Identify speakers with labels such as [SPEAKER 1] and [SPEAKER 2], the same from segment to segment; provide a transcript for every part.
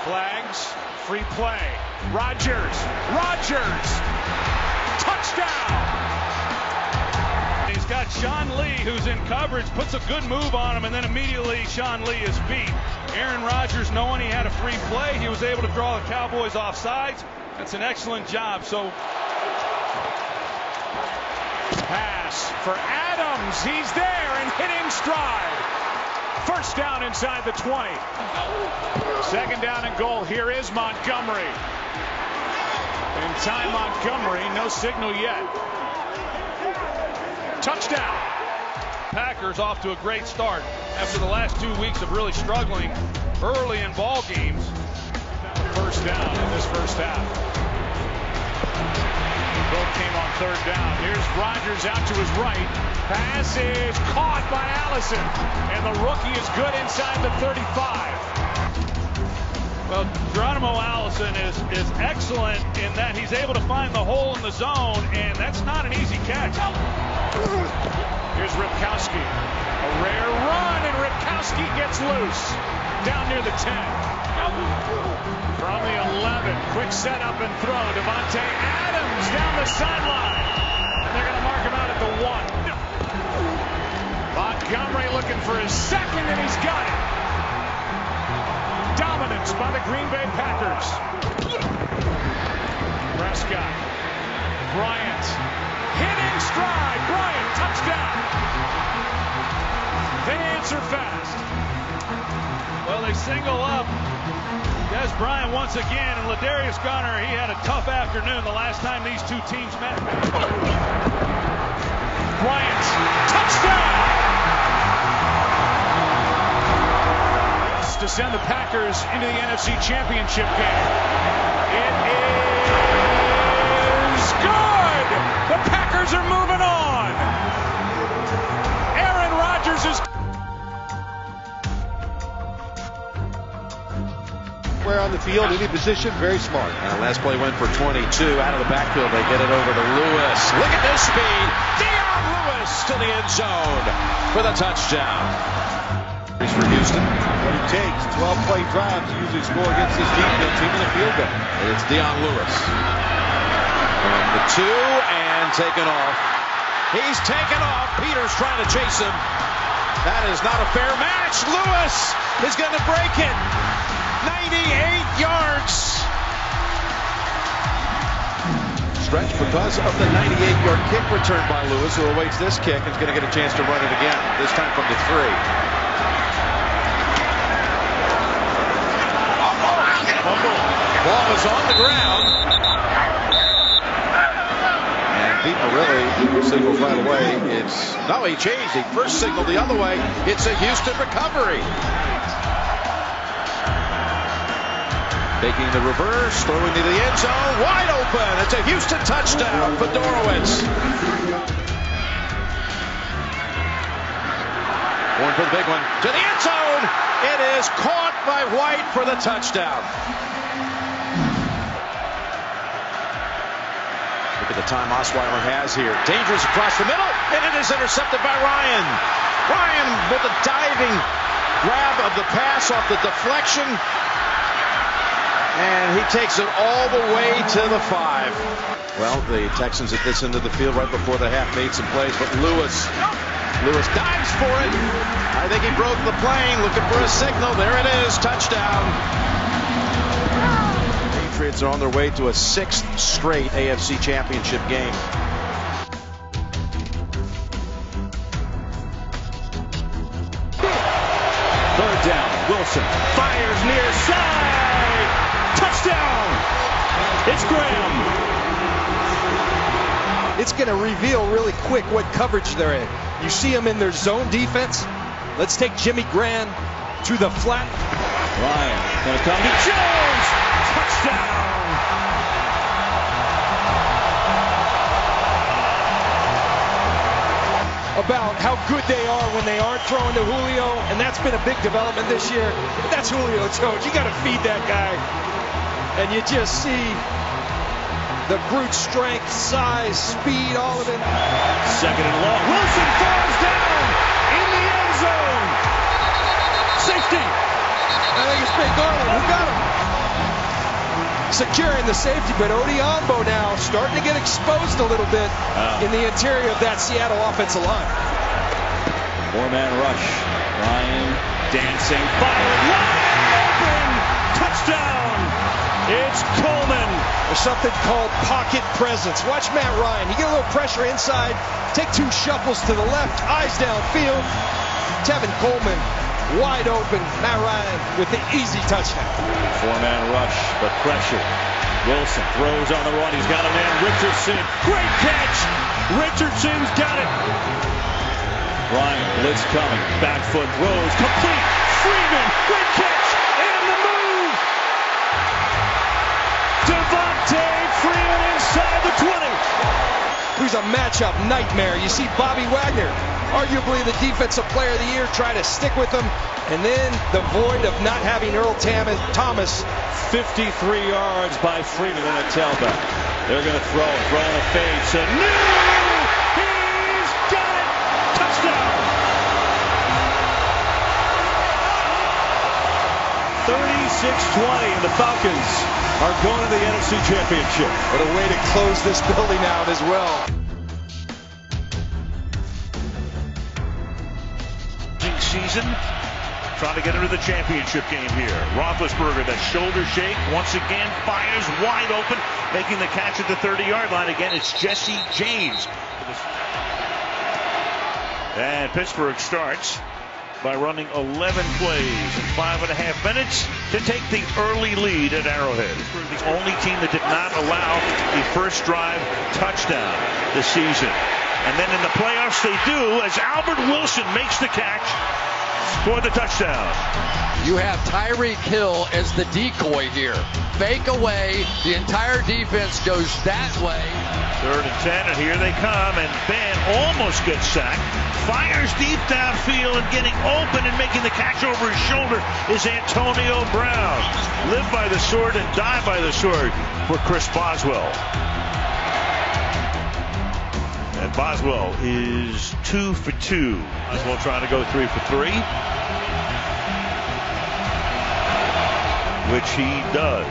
[SPEAKER 1] Flags, free play. Rodgers, touchdown! He's got Sean Lee, who's in coverage, puts a good move on him, and then immediately Sean Lee is beat. Aaron Rodgers, knowing he had a free play, he was able to draw the Cowboys off sides. That's an excellent job. So, pass for Adams. He's there and hitting stride. First down inside the 20. Second down and goal. Here is Montgomery. In time, Montgomery, no signal yet. Touchdown. Packers off to a great start after the last 2 weeks of really struggling early in ball games. First down in this first half. Both came on third down. Here's Rodgers out to his right. Pass is caught by Allison. And the rookie is good inside the 35. Well, Geronimo Allison is excellent in that he's able to find the hole in the zone, and that's not an easy catch. Here's Ripkowski. A rare run, and Ripkowski gets loose. Down near the 10. From the 11, quick setup and throw. Davante Adams down the sideline. And they're going to mark him out at the 1. Montgomery looking for his second, and he's got it. Dominance by the Green Bay Packers. Prescott. Bryant. Hitting stride. Bryant, touchdown. They answer fast. Well, they single up Des Bryant once again, and Ladarius Gunner, he had a tough afternoon the last time these two teams met. Bryant, touchdown! To send the Packers into the NFC Championship game. It is good! The Packers are moving on! Aaron Rodgers is...
[SPEAKER 2] Where on the field, any position, very smart.
[SPEAKER 3] Last play went for 22 out of the backfield. They get it over to Lewis. Look at this speed. Dion Lewis to the end zone for the touchdown. For Houston.
[SPEAKER 2] What it takes, 12-play drives to usually score against this defense, even a field goal.
[SPEAKER 3] It's Dion Lewis. And the 2 and taken off. He's taken off. Peters trying to chase him. That is not a fair match. Lewis is going to break it. 98 yards. Stretch because of the 98-yard kick return by Lewis, who awaits this kick and is going to get a chance to run it again, this time from the 3. Ball is on the ground. And people really signaled right away. It's no, he changed. He first signaled the other way. It's a Houston recovery. Making the reverse, throwing to the end zone, wide open. It's a Houston touchdown for Dorowitz. Going for the big one to the end zone. It is caught by White for the touchdown. Look at the time Osweiler has here. Dangerous across the middle, and it is intercepted by Ryan. Ryan with a diving grab of the pass off the deflection. And he takes it all the way to the 5. Well, the Texans at this end of the field right before the half made some plays, but Lewis dives for it. I think he broke the plane, looking for a signal. There it is, touchdown. Patriots are on their way to a 6th straight AFC Championship game.
[SPEAKER 1] Third down, Wilson fires near side. Touchdown! It's Graham.
[SPEAKER 4] It's going to reveal really quick what coverage they're in. You see them in their zone defense. Let's take Jimmy Graham to the flat.
[SPEAKER 1] Ryan going to come to Jones. Touchdown!
[SPEAKER 4] About how good they are when they aren't throwing to Julio, and that's been a big development this year. That's Julio Jones. You got to feed that guy. And you just see the brute strength, size, speed, all of it.
[SPEAKER 1] Second and long. Wilson falls down in the end zone. Safety.
[SPEAKER 4] I think it's Big Garland. Who got him? securing the safety, but Odiombo now starting to get exposed a little bit in the interior of that Seattle offensive line.
[SPEAKER 3] Four-man rush. Ryan dancing, fired, wide open, touchdown. It's Coleman.
[SPEAKER 4] There's something called pocket presence. Watch Matt Ryan. He get a little pressure inside, take 2 shuffles to the left, eyes downfield. Tevin Coleman wide open. Matt Ryan with the easy touchdown.
[SPEAKER 3] Four-man rush, but pressure. Wilson throws on the run. He's got a man, Richardson. Great catch. Richardson's got it. Ryan, blitz coming. Back foot throws. Complete. Freeman. Great catch. And the move. Devontae Freeman inside the 20.
[SPEAKER 4] Who's a matchup nightmare. You see Bobby Wagner, arguably the defensive player of the year, try to stick with him. And then the void of not having Earl Thomas.
[SPEAKER 3] 53 yards by Freeman on a tailback. They're going to throw in a fade. So he's got it. Touchdown. 36-20, and the Falcons are going to the NFC Championship.
[SPEAKER 4] What a way to close this building out as well.
[SPEAKER 1] Season, trying to get into the championship game here. Roethlisberger, that shoulder shake, once again fires wide open, making the catch at the 30-yard line. Again, it's Jesse James. And Pittsburgh starts by running 11 plays in 5.5 minutes to take the early lead at Arrowhead. The only team that did not allow the first drive touchdown this season. And then in the playoffs they do, as Albert Wilson makes the catch for the touchdown.
[SPEAKER 5] You have Tyreek Hill as the decoy here. Fake away, the entire defense goes that way.
[SPEAKER 1] 3rd and 10, and here they come, and Ben almost gets sacked. Fires deep downfield, and getting open and making the catch over his shoulder is Antonio Brown. Live by the sword and die by the sword for Chris Boswell. And Boswell is 2 for 2. Boswell trying to go 3 for 3. Which he does.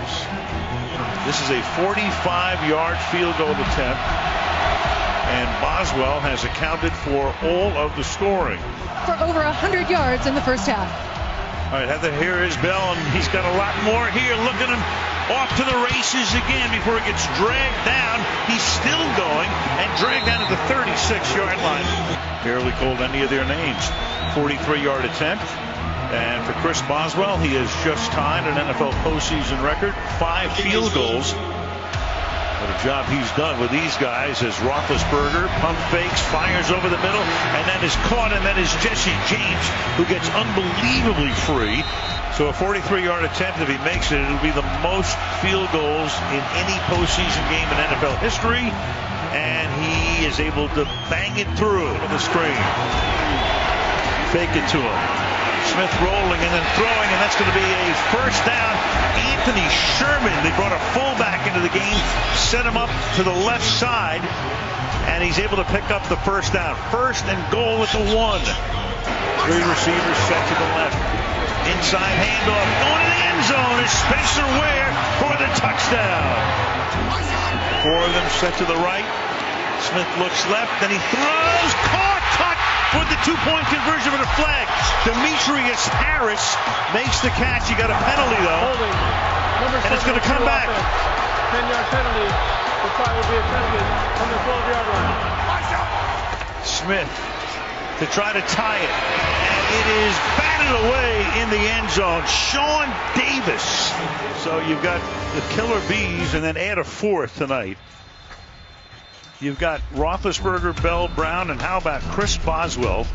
[SPEAKER 1] This is a 45-yard field goal attempt. And Boswell has accounted for all of the scoring.
[SPEAKER 6] For over 100 yards in the first half.
[SPEAKER 1] All right, have to hear his bell, and he's got a lot more here. Look at him off to the races again before he gets dragged down. He's still going and dragged down at the 36-yard line. Barely called any of their names. 43-yard attempt. And for Chris Boswell, he has just tied an NFL postseason record. 5 field goals. What a job he's done with these guys as Roethlisberger pump fakes, fires over the middle, and then is caught, and that is Jesse James, who gets unbelievably free. So a 43-yard attempt, if he makes it, it'll be the most field goals in any postseason game in NFL history. And he is able to bang it through the screen. Fake it to him. Smith rolling and then throwing, and that's going to be a first down. Anthony Sherman, they brought a fullback into the game, set him up to the left side, and he's able to pick up the first down. 1st and goal at the 1. 3 receivers set to the left. Inside handoff, going to the end zone is Spencer Ware for the touchdown. 4 of them set to the right. Smith looks left, then he throws, caught, touch for the 2-point conversion with a flag. Demetrius Harris makes the catch. He got a penalty though.
[SPEAKER 7] Holding.
[SPEAKER 1] And it's going to come back.
[SPEAKER 7] 10-yard penalty. The try will be attempted from the 12-yard line.
[SPEAKER 1] Smith to try to tie it. And it is batted away in the end zone. Sean Davis. So you've got the killer bees and then add a 4th tonight. You've got Roethlisberger, Bell, Brown, and how about Chris Boswell?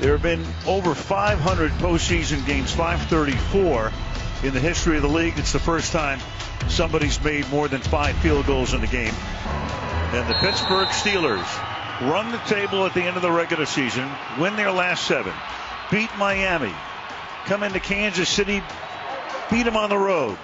[SPEAKER 1] There have been over 500 postseason games, 534 in the history of the league. It's the first time somebody's made more than 5 field goals in the game. And the Pittsburgh Steelers run the table at the end of the regular season, win their last 7, beat Miami, come into Kansas City, beat them on the road.